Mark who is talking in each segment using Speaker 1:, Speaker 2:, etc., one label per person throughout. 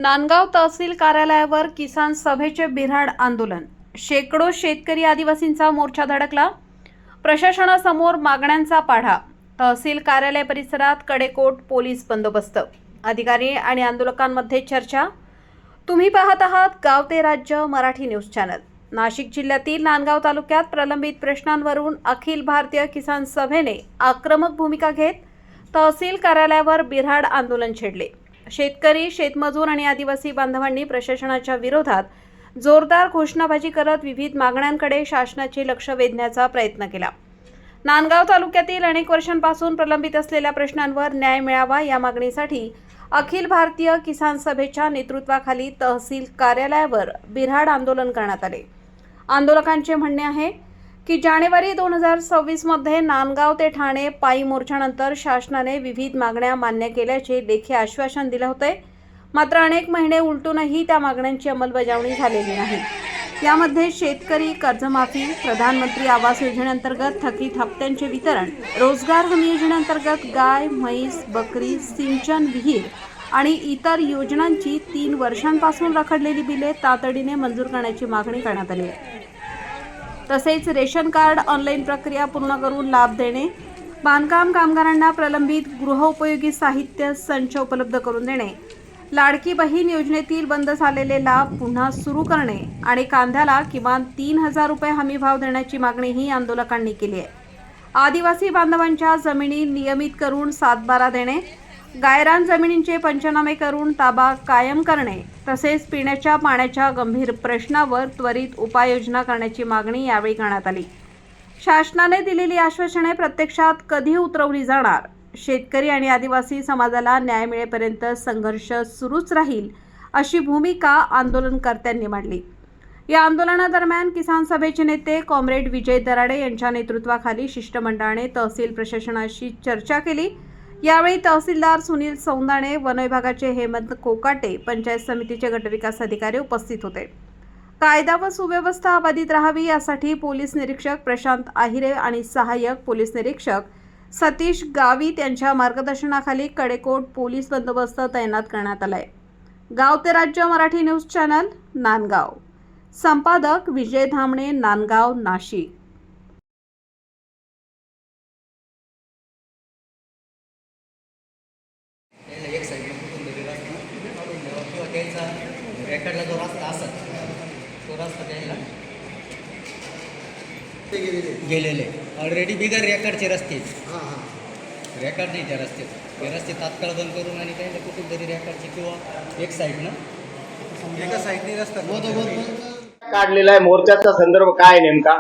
Speaker 1: नांदगाव तहसील कार्यालयावर किसान सभेचे बिऱ्हाड आंदोलन। शेकडो शेतकरी आदिवासींचा मोर्चा धडकला। प्रशासनासमोर मागण्यांचा पाढा। तहसील कार्यालय परिसरात कडेकोट पोलीस बंदोबस्त। अधिकारी आणि आंदोलकांमध्ये चर्चा। तुम्ही पाहत आहात गाव ते राज्य मराठी न्यूज चॅनल। नाशिक जिल्ह्यातील नांदगाव तालुक्यात प्रलंबित प्रश्नांवरून अखिल भारतीय किसान सभेने आक्रमक भूमिका घेत तहसील कार्यालयावर बिऱ्हाड आंदोलन छेडले। शेतकरी, शेतमजूर आणि आदिवासी बांधवांनी प्रशासनाच्या विरोधात जोरदार घोषणाबाजी करत विविध मागण्यांकडे शासनाचे लक्ष वेधण्याचा प्रयत्न केला। नांदगाव तालुक्यातील अनेक वर्षांपासून प्रलंबित असलेल्या प्रश्नांवर न्याय मिळावा या मागणीसाठी अखिल भारतीय किसान सभेच्या नेतृत्वाखाली तहसील कार्यालयावर बिऱ्हाड आंदोलन करण्यात आले। आंदोलकांचे म्हणणे आहे की जानेवारी 2026 मध्ये नांदगाव ते ठाणे पायी मोर्चानंतर शासनाने विविध मागण्या मान्य केल्याचे लेखी आश्वासन दिले होते। मात्र अनेक महिने उलटूनही त्या मागण्यांची अंमलबजावणी झालेली नाही। यामध्ये शेतकरी कर्जमाफी, प्रधानमंत्री आवास योजनेअंतर्गत थकीत हप्त्यांचे वितरण, रोजगार हमी योजनेअंतर्गत गाय, म्हैस, बकरी, सिंचन विहीर आणि इतर योजनांची 3 वर्षांपासून रखडलेली बिले तातडीने मंजूर करण्याची मागणी करण्यात आली आहे। तसेच रेशन कार्ड ऑनलाईन प्रक्रिया पूर्ण करून लाभ देणे, बांधकाम कामगारांना प्रलंबित गृहोपयोगी साहित्य संच उपलब्ध करून देणे, लाडकी बहीण योजनेतील बंद झालेले लाभ पुन्हा सुरू करणे आणि कांद्याला किमान 3000 रुपये हमी भाव देण्याची मागणीही आंदोलकांनी केली आहे। आदिवासी बांधवांच्या जमिनी नियमित करून 7/12 देणे, गायरान जमिनींचे पंचनामे करून ताबा कायम करणे तसेच पिण्याच्या पाण्याच्या गंभीर प्रश्नावर त्वरित उपाययोजना करण्याची मागणी यावेळी करण्यात आली। शासनाने दिलेली आश्वासने प्रत्यक्षात कधी उतरवली जाणार? शेतकरी आणि आदिवासी समाजाला न्याय मिळेपर्यंत संघर्ष सुरूच राहील अशी भूमिका आंदोलनकर्त्यांनी मांडली। या आंदोलनादरम्यान किसान सभेचे नेते कॉम्रेड विजय दराडे यांच्या नेतृत्वाखाली शिष्टमंडळाने तहसील प्रशासनाशी चर्चा केली। यावेळी तहसीलदार सुनील सौंदाणे, वन विभागाचे हेमंत कोकाटे, पंचायत समितीचे गटविकास अधिकारी उपस्थित होते। कायदा व सुव्यवस्था अबाधित राहावी यासाठी पोलीस निरीक्षक प्रशांत आहिरे आणि सहाय्यक पोलीस निरीक्षक सतीश गावित यांच्या मार्गदर्शनाखाली कडेकोट पोलीस बंदोबस्त तैनात करण्यात आलाय। गाव ते राज्य मराठी न्यूज चॅनल, नांदगाव। संपादक विजय धामणे, नांदगाव, नाशिक।
Speaker 2: एक साईडला कुठून तरी रस्ता किंवा त्यांचा रेकॉर्डला जो रस्ता असत तो रस्ता त्यांना गेलेले ऑलरेडी बिगर रेकॉर्डचे रस्ते रेकॉर्ड नाही त्या रस्त्यात, ते रस्ते तात्काळ बंद करून आणि त्यांना कुठून तरी रेकॉर्डचे किंवा एक साईडनं एका साईडने रस्ता
Speaker 3: काढलेला आहे। मोर्चाचा संदर्भ काय नेमका?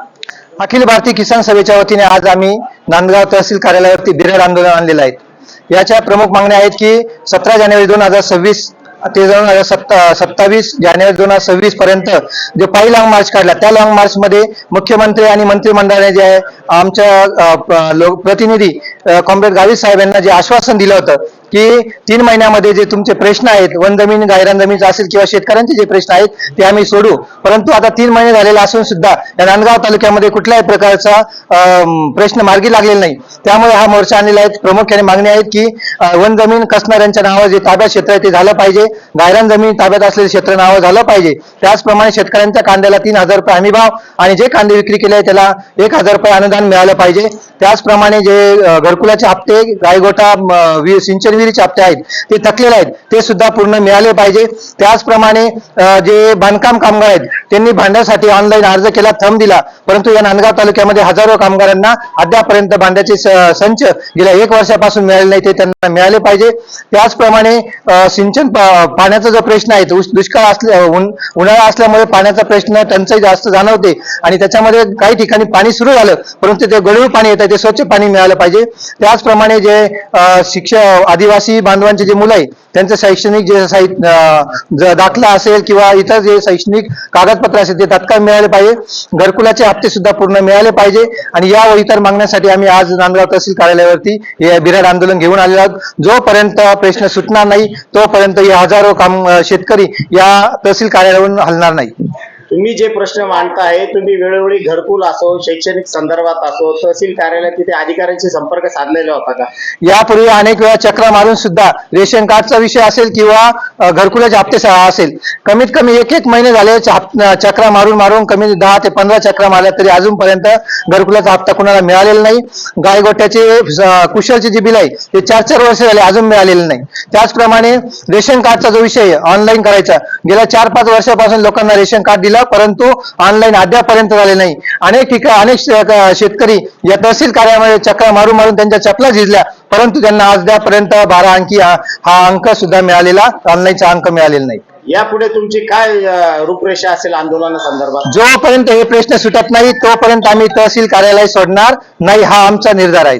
Speaker 4: अखिल भारतीय किसान सभेच्या वतीने आज आम्ही नांदगाव तहसील कार्यालयावरती बिऱ्हाड आंदोलन आणलेलं आहे। याच्या प्रमुख मागण्या आहेत की 17 जानेवारी 2026 ते 27 जानेवारी 2026 पर्यंत जो पायी लॉंग मार्च काढला त्या लॉंग मार्च मध्ये मुख्यमंत्री आणि मंत्रिमंडळाने जे आहे आमच्या प्रतिनिधी कॉम्रेड गावित साहेब यांना जे आश्वासन दिलं होतं की 3 महिन्यामध्ये जे तुमचे प्रश्न आहेत, वन जमीन गायरान जमीन असेल किंवा शेतकऱ्यांचे जे प्रश्न आहेत ते आम्ही सोडू, परंतु आता 3 महिने झालेले असून सुद्धा या नांदगाव तालुक्यामध्ये कुठल्याही प्रकारचा प्रश्न मार्गी लागलेला नाही। त्यामुळे हा मोर्चा आणलेला आहे। प्रामुख्याने मागणी आहेत की वन जमीन कसणाऱ्यांच्या नावावर जे ताब्यात क्षेत्र आहे ते झालं पाहिजे, गायरान जमीन ताब्यात असलेले क्षेत्र नावं झालं पाहिजे। त्याचप्रमाणे शेतकऱ्यांच्या कांद्याला 3000 रुपये हमी भाव आणि जे कांदे विक्री केले आहे त्याला 1000 रुपये अनुदान मिळालं पाहिजे। त्याचप्रमाणे जे घरकुलाचे हप्ते, गायगोठा, सिंचन विहिरीचे हप्ते आहेत ते थकलेले आहेत ते सुद्धा पूर्ण मिळाले पाहिजे। त्याचप्रमाणे जे बांधकाम कामगार आहेत त्यांनी भांड्यासाठी ऑनलाईन अर्ज केला, थंब दिला, परंतु या नांदगाव तालुक्यामध्ये हजारो कामगारांना अद्यापर्यंत भांड्याचे संच गेल्या 1 वर्षापासून मिळाले नाही ते त्यांना मिळाले पाहिजे। त्याचप्रमाणे सिंचन पाण्याचा जो प्रश्न आहे दुष्काळ उन्हाळा असल्यामुळे पाण्याचा प्रश्न टंचाई जास्त जाणवते आणि त्याच्यामध्ये काही ठिकाणी पाणी सुरू झालं परंतु ते गढूळ पाणी येतं ते स्वच्छ पाणी मिळालं पाहिजे। त्याचप्रमाणे जे आदिवासी बांधवांचे जे मुलं आहे त्यांचं शैक्षणिक जे दाखला असेल किंवा इतर जे शैक्षणिक कागदपत्र असेल ते तात्काळ मिळाले पाहिजे। घरकुलाचे हप्ते सुद्धा पूर्ण मिळाले पाहिजे आणि या व इतर मागण्यासाठी आम्ही आज नांदगाव तहसील कार्यालयावरती हे बिऱ्हाड आंदोलन घेऊन आलेलो आहोत। जोपर्यंत प्रश्न सुटणार नाही तोपर्यंत हे हजारो शेतकरी या तहसील कार्यालयावरून हलणार नाही।
Speaker 3: तुम्ही जे प्रश्न मांडताय तुम्ही वेळोवेळी घरकुल असो शैक्षणिक संदर्भात असो तहसील कार्यालयात तिथे अधिकाऱ्यांशी संपर्क साधलेला होता का?
Speaker 4: यापूर्वी अनेक वेळा चक्रा मारून सुद्धा रेशन कार्डचा विषय असेल किंवा घरकुलाचे हप्ते असेल, कमीत कमी एक महिने झाले चक्रा मारून कमी 10 ते 15 चक्रा मारल्या तरी अजूनपर्यंत घरकुलाचा हप्ता कुणाला मिळालेला नाही. गायगोट्याचे कुशलचे जे बिल आहे ते 4 वर्ष झाले अजून मिळालेले नाही. त्याचप्रमाणे रेशन कार्डचा जो विषय ऑनलाईन करायचा, गेल्या 4-5 वर्षापासून लोकांना रेशन कार्ड दिलं परंतु ऑनलाईन अद्यापर्यंत झाले नाही. अनेक शेतकरी या तहसील कार्यालयामध्ये चक्रा मारून त्यांच्या चपला झिजल्या परंतु त्यांना अद्यापर्यंत 12 अंकी हा अंक सुद्धा मिळालेला, ऑनलाईनचा अंक मिळालेला नाही.
Speaker 3: यापुढे तुमची काय रूपरेषा असेल आंदोलनासंदर्भात?
Speaker 4: जोपर्यंत हे प्रश्न सुटत नाही तोपर्यंत आम्ही तहसील कार्यालय सोडणार नाही, हा आमचा निर्धार आहे.